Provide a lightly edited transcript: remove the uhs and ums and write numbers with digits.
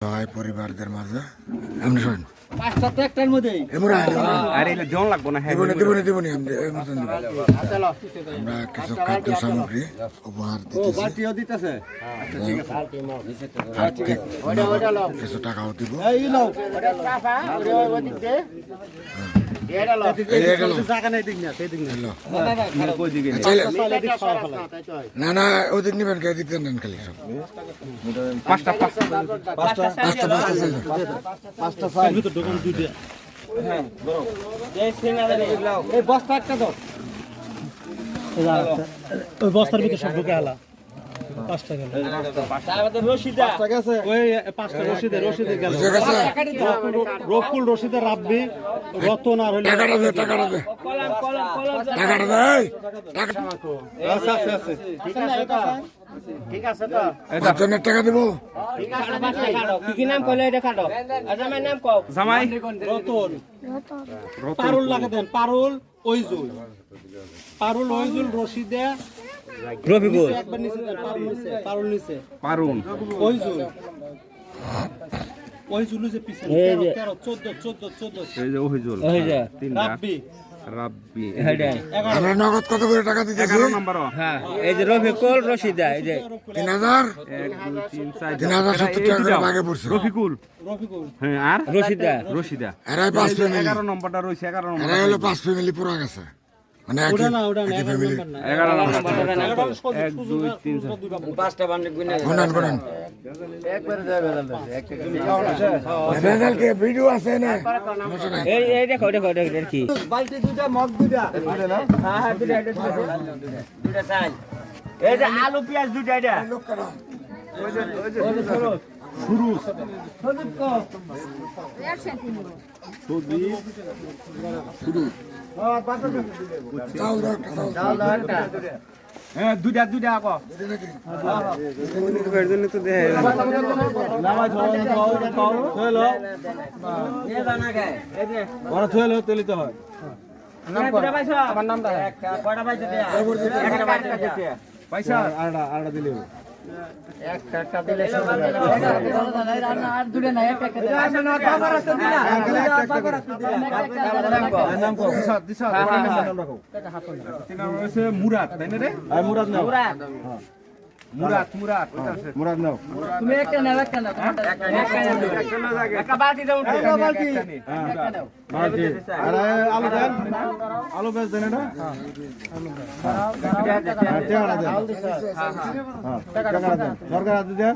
সহায় পরিবারদের মাঝে এমনি শোন পাঁচটা তো একটার মধ্যেই আরে এটা জন লাগবো না হ্যাঁ দেবনি আমরা কিছু খাদ্য সামগ্রী উপহার দিতেছি বাটিও দিতেছে আর্থিক কিছু টাকাও দিব এই নাও না না ওদিক নিবেন কে দিক নেন খালি সব পাঁচটা বস্তা একটা দাও ওই বস্তার ভিতরে সব ঢুকে আলা পাঁচটা গেল রকুল রশিদের রাব্বি রতন আর হইল ঠিক আছে তো পাঁচজনের টাকা দেবো কি নাম কইলে এটা কাটো জামাই নাম কও জামাই রতন পারুল লাগে দেন পারুল ওইজুল রশিদে রফিকুল একবার নিচে দেন পারুল নিচে ওইজুল যে পিছে 13 14 এই যে ওহিজুল তিনটা রাব্বি আমরা নগদ কত করে টাকা দিতেছি 11 নম্বর হ্যাঁ এই যে রফিকুল রশিদা এই যে 3000 1 2 3 4 3070 টাকা করে ভাগে পড়ছে রফিকুল হ্যাঁ আর রশিদা এরাই 5 ফ্যামিলি 11 নম্বরটা রইছে 11 নম্বর এরাই হলো 5 ফ্যামিলি পুরা গেছে মানে একই ফ্যামিলি 11 নম্বর 1 2 3 4 পাঁচটা বান্ডে গুনে গুনেন একবারে যাবে বেদাল কে ভিডিও আছে না এই দেখো কি বালতি দুটা মগ দুটা না হ্যাঁ দুটা চাল এই যে আলু পেঁয়াজ দুটা এটা লোক কাটা চাউল দাও হ্যাঁ দুইটা আকো এর জন্য তো দেয় নামাজ হলো এ বানা গায় এই যে ওরা থুয়েলো তেলিতে হয় নাম কয়টা পাইছো আমার নামটা একটা কয়টা পাইছো দিয়া একটা পাইছো পয়সা আরটা দিলে একটা দিলে সব আর দুলে না একটা নাম কো দিশা নাম রাখো তিন নাম হইছে মুরাদ তাই না রে মুরাদ মুরাদ নাও তুমি একটা নাও একটা বালতি দাও বালতি আরে আলু বেশ দেন এটা টাকা দেন সরকার দেন